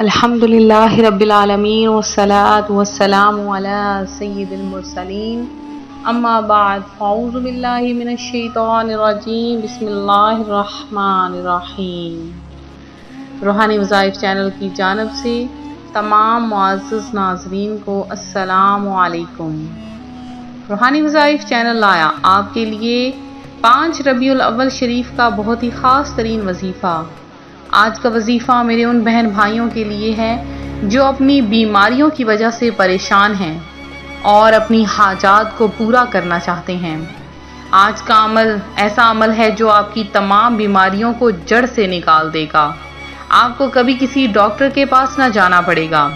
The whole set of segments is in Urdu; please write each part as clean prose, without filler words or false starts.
الحمدللہ رب العالمین والصلاة والسلام علی سید المرسلین اما بعد فاعوذ باللہ من الشیطان الرجیم بسم اللہ الرحمن الرحیم۔ روحانی وظائف چینل کی جانب سے تمام معزز ناظرین کو السلام علیکم۔ روحانی وظائف چینل لایا آپ کے لیے 5 ربیع الاول شریف کا بہت ہی خاص ترین وظیفہ۔ آج کا وظیفہ میرے ان بہن بھائیوں کے لیے ہے جو اپنی بیماریوں کی وجہ سے پریشان ہیں اور اپنی حاجات کو پورا کرنا چاہتے ہیں۔ آج کا عمل ایسا عمل ہے جو آپ کی تمام بیماریوں کو جڑ سے نکال دے گا۔ آپ کو کبھی کسی ڈاکٹر کے پاس نہ جانا پڑے گا۔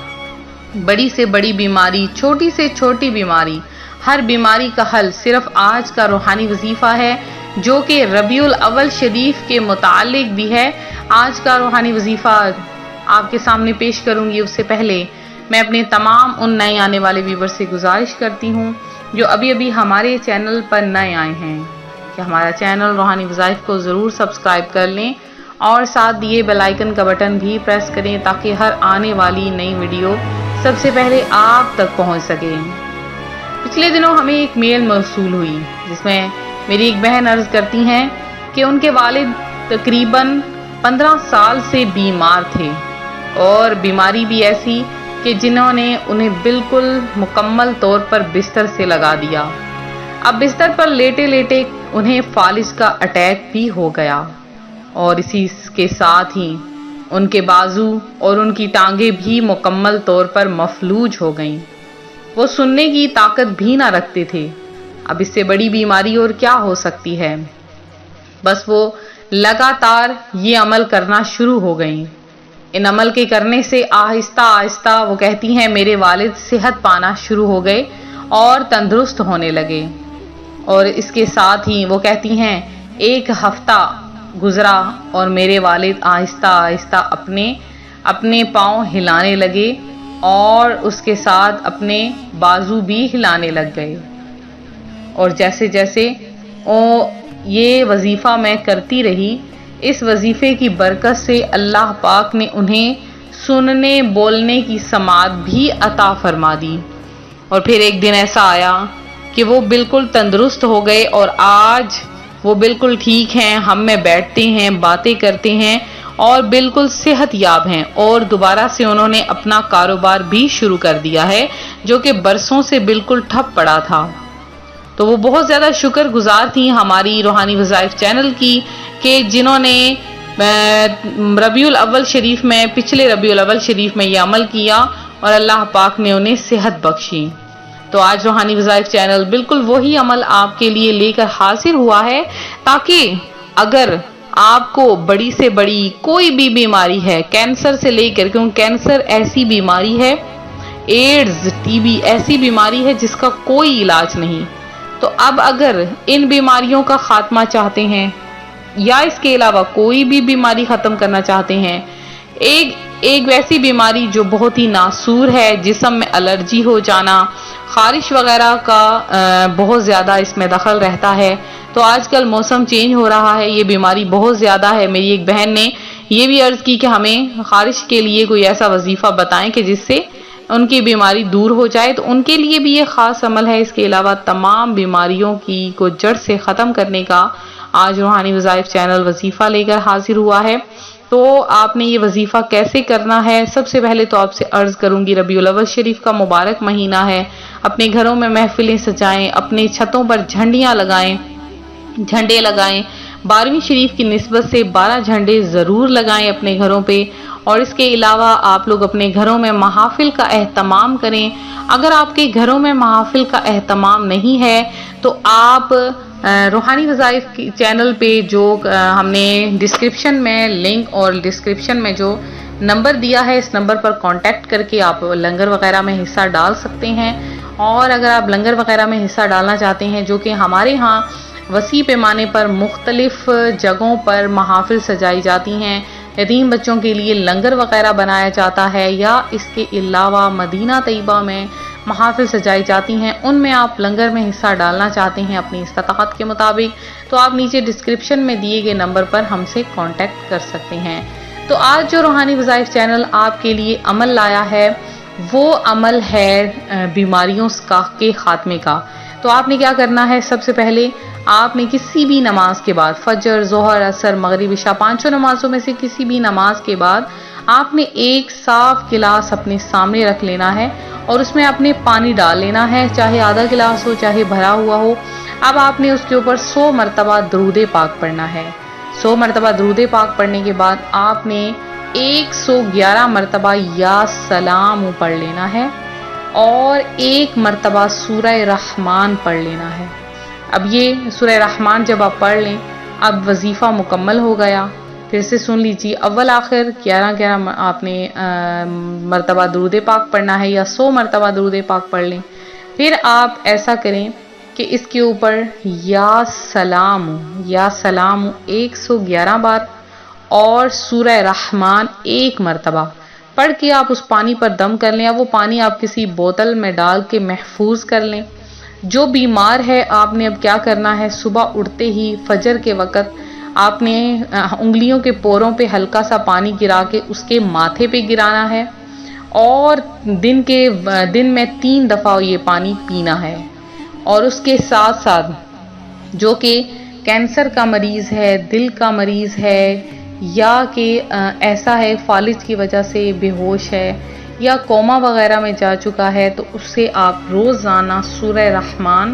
بڑی سے بڑی بیماری، چھوٹی سے چھوٹی بیماری، ہر بیماری کا حل صرف آج کا روحانی وظیفہ ہے جو کہ ربیع الاول شریف کے متعلق بھی ہے۔ آج کا روحانی وظیفہ آپ کے سامنے پیش کروں گی، اس سے پہلے میں اپنے تمام ان نئے آنے والے ویور سے گزارش کرتی ہوں جو ابھی ہمارے چینل پر نئے آئے ہیں کہ ہمارا چینل روحانی وظائف کو ضرور سبسکرائب کر لیں اور ساتھ دیے بیل آئیکن کا بٹن بھی پریس کریں تاکہ ہر آنے والی نئی ویڈیو سب سے پہلے آپ تک پہنچ سکے۔ پچھلے دنوں ہمیں ایک میل موصول ہوئی جس میں میری ایک بہن عرض کرتی ہیں کہ ان کے والد تقریباً 15 سال سے بیمار تھے اور بیماری بھی ایسی کہ جنہوں نے انہیں بالکل مکمل طور پر بستر سے لگا دیا۔ اب بستر پر لیٹے لیٹے انہیں فالج کا اٹیک بھی ہو گیا اور اسی کے ساتھ ہی ان کے بازو اور ان کی ٹانگیں بھی مکمل طور پر مفلوج ہو گئیں۔ وہ سننے کی طاقت بھی نہ رکھتے تھے۔ اب اس سے بڑی بیماری اور کیا ہو سکتی ہے؟ بس وہ لگاتار یہ عمل کرنا شروع ہو گئیں۔ ان عمل کے کرنے سے آہستہ آہستہ وہ کہتی ہیں میرے والد صحت پانا شروع ہو گئے اور تندرست ہونے لگے، اور اس کے ساتھ ہی وہ کہتی ہیں 1 ہفتہ گزرا اور میرے والد آہستہ آہستہ اپنے پاؤں ہلانے لگے اور اس کے ساتھ اپنے بازو بھی ہلانے لگ گئے۔ اور جیسے جیسے یہ وظیفہ میں کرتی رہی، اس وظیفے کی برکت سے اللہ پاک نے انہیں سننے بولنے کی سماعت بھی عطا فرما دی۔ اور پھر ایک دن ایسا آیا کہ وہ بالکل تندرست ہو گئے اور آج وہ بالکل ٹھیک ہیں، ہم میں بیٹھتے ہیں، باتیں کرتے ہیں اور بالکل صحت یاب ہیں، اور دوبارہ سے انہوں نے اپنا کاروبار بھی شروع کر دیا ہے جو کہ برسوں سے بالکل ٹھپ پڑا تھا۔ تو وہ بہت زیادہ شکر گزار تھیں ہماری روحانی وظائف چینل کی کہ جنہوں نے ربیع الاول شریف میں، پچھلے ربیع الاول شریف میں یہ عمل کیا اور اللہ پاک نے انہیں صحت بخشی۔ تو آج روحانی وظائف چینل بالکل وہی عمل آپ کے لیے لے کر حاضر ہوا ہے تاکہ اگر آپ کو بڑی سے بڑی کوئی بھی بیماری ہے، کینسر سے لے کر، کیونکہ کینسر ایسی بیماری ہے، ایڈز، ٹی بی ایسی بیماری ہے جس کا کوئی علاج نہیں، تو اب اگر ان بیماریوں کا خاتمہ چاہتے ہیں یا اس کے علاوہ کوئی بھی بیماری ختم کرنا چاہتے ہیں، ایک ویسی بیماری جو بہت ہی ناسور ہے، جسم میں الرجی ہو جانا، خارش وغیرہ کا بہت زیادہ اس میں دخل رہتا ہے، تو آج کل موسم چینج ہو رہا ہے، یہ بیماری بہت زیادہ ہے۔ میری ایک بہن نے یہ بھی عرض کی کہ ہمیں خارش کے لیے کوئی ایسا وظیفہ بتائیں کہ جس سے ان کی بیماری دور ہو جائے، تو ان کے لیے بھی یہ خاص عمل ہے۔ اس کے علاوہ تمام بیماریوں کو جڑ سے ختم کرنے کا آج روحانی وظائف چینل وظیفہ لے کر حاضر ہوا ہے۔ تو آپ نے یہ وظیفہ کیسے کرنا ہے؟ سب سے پہلے تو آپ سے عرض کروں گی، ربیع الاول شریف کا مبارک مہینہ ہے، اپنے گھروں میں محفلیں سجائیں، اپنے چھتوں پر جھنڈے لگائیں، 12ویں شریف کی نسبت سے 12 جھنڈے ضرور لگائیں اپنے گھروں پہ، اور اس کے علاوہ آپ لوگ اپنے گھروں میں محافل کا اہتمام کریں۔ اگر آپ کے گھروں میں محافل کا اہتمام نہیں ہے تو آپ روحانی وظائف کی چینل پہ جو ہم نے ڈسکرپشن میں لنک اور ڈسکرپشن میں جو نمبر دیا ہے، اس نمبر پر کانٹیکٹ کر کے آپ لنگر وغیرہ میں حصہ ڈال سکتے ہیں۔ اور اگر آپ لنگر وغیرہ میں حصہ ڈالنا چاہتے ہیں، جو کہ ہمارے ہاں وسیع پیمانے پر مختلف جگہوں پر محافل سجائی جاتی ہیں، یتیم بچوں کے لیے لنگر وغیرہ بنایا جاتا ہے، یا اس کے علاوہ مدینہ طیبہ میں محافل سجائی جاتی ہیں، ان میں آپ لنگر میں حصہ ڈالنا چاہتے ہیں اپنی استطاعت کے مطابق، تو آپ نیچے ڈسکرپشن میں دیے گئے نمبر پر ہم سے کانٹیکٹ کر سکتے ہیں۔ تو آج جو روحانی وظائف چینل آپ کے لیے عمل لایا ہے وہ عمل ہے بیماریوں کے خاتمے کا۔ تو آپ نے کیا کرنا ہے، سب سے پہلے آپ نے کسی بھی نماز کے بعد، فجر، ظہر، عصر، مغرب، عشاء، پانچوں نمازوں میں سے کسی بھی نماز کے بعد آپ نے ایک صاف گلاس اپنے سامنے رکھ لینا ہے اور اس میں اپنے پانی ڈال لینا ہے، چاہے آدھا گلاس ہو چاہے بھرا ہوا ہو۔ اب آپ نے اس کے اوپر 100 مرتبہ درود پاک پڑھنا ہے۔ 100 مرتبہ درود پاک پڑھنے کے بعد آپ نے 111 مرتبہ یا سلام پڑھ لینا ہے اور 1 مرتبہ سورہ رحمان پڑھ لینا ہے۔ اب یہ سورہ رحمان جب آپ پڑھ لیں، اب وظیفہ مکمل ہو گیا۔ پھر سے سن لیجیے، اول آخر 11 آپ نے مرتبہ درود پاک پڑھنا ہے یا 100 مرتبہ درود پاک پڑھ لیں۔ پھر آپ ایسا کریں کہ اس کے اوپر یا سلام 111 بار اور سورہ رحمان 1 مرتبہ پڑھ کے آپ اس پانی پر دم کر لیں۔ اب وہ پانی آپ کسی بوتل میں ڈال کے محفوظ کر لیں۔ جو بیمار ہے آپ نے اب کیا کرنا ہے، صبح اٹھتے ہی فجر کے وقت آپ نے انگلیوں کے پوروں پہ ہلکا سا پانی گرا کے اس کے ماتھے پہ گرانا ہے اور دن میں 3 دفعہ یہ پانی پینا ہے۔ اور اس کے ساتھ ساتھ جو کہ کینسر کا مریض ہے، دل کا مریض ہے، یا کہ ایسا ہے فالج کی وجہ سے بے ہوش ہے یا کوما وغیرہ میں جا چکا ہے، تو اس سے آپ روزانہ سورہ رحمان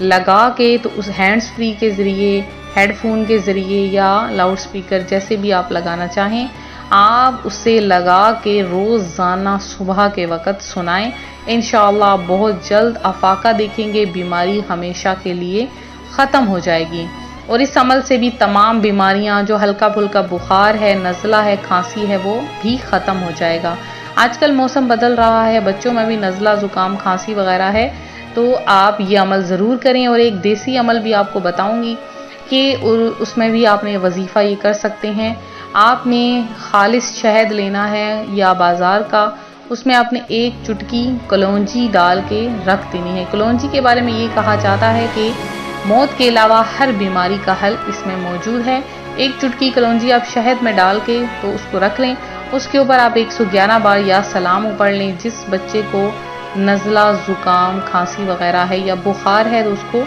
لگا کے، تو اس ہینڈز فری کے ذریعے، ہیڈ فون کے ذریعے یا لاؤڈ سپیکر جیسے بھی آپ لگانا چاہیں، آپ اسے لگا کے روزانہ صبح کے وقت سنائیں۔ انشاءاللہ آپ بہت جلد افاقہ دیکھیں گے، بیماری ہمیشہ کے لیے ختم ہو جائے گی۔ اور اس عمل سے بھی تمام بیماریاں، جو ہلکا پھلکا بخار ہے، نزلہ ہے، کھانسی ہے، وہ بھی ختم ہو جائے گا۔ آج کل موسم بدل رہا ہے، بچوں میں بھی نزلہ، زکام، کھانسی وغیرہ ہے، تو آپ یہ عمل ضرور کریں۔ اور ایک دیسی عمل بھی آپ کو بتاؤں گی کہ اس میں بھی آپ نے وظیفہ یہ کر سکتے ہیں۔ آپ نے خالص شہد لینا ہے یا بازار کا، اس میں آپ نے 1 چٹکی کلونجی ڈال کے رکھ دینی ہے۔ کلونجی کے بارے میں یہ کہا جاتا ہے کہ موت کے علاوہ ہر بیماری کا حل اس میں موجود ہے۔ 1 چٹکی کلونجی آپ شہد میں ڈال کے تو اس کو رکھ لیں، اس کے اوپر آپ 111 بار یا سلام پڑھ لیں۔ جس بچے کو نزلہ، زکام، کھانسی وغیرہ ہے یا بخار ہے تو اس کو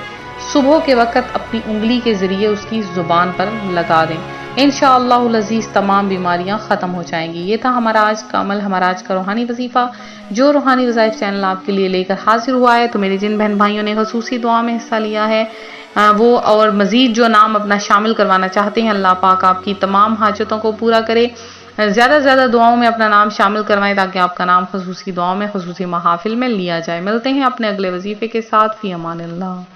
صبح کے وقت اپنی انگلی کے ذریعے اس کی زبان پر لگا دیں۔ انشاءاللہ العزیز تمام بیماریاں ختم ہو جائیں گی۔ یہ تھا ہمارا آج کا عمل، ہمارا آج کا روحانی وظیفہ جو روحانی وظائف چینل آپ کے لیے لے کر حاضر ہوا ہے۔ تو میرے جن بہن بھائیوں نے خصوصی دعا میں حصہ لیا ہے، وہ اور مزید جو نام اپنا شامل کروانا چاہتے ہیں، اللہ پاک آپ کی تمام حاجتوں کو پورا کرے۔ زیادہ سے زیادہ دعاؤں میں اپنا نام شامل کروائیں تاکہ آپ کا نام خصوصی دعاؤں میں، خصوصی محافل میں لیا جائے۔ ملتے ہیں اپنے اگلے وظیفے کے ساتھ، فی امان اللہ۔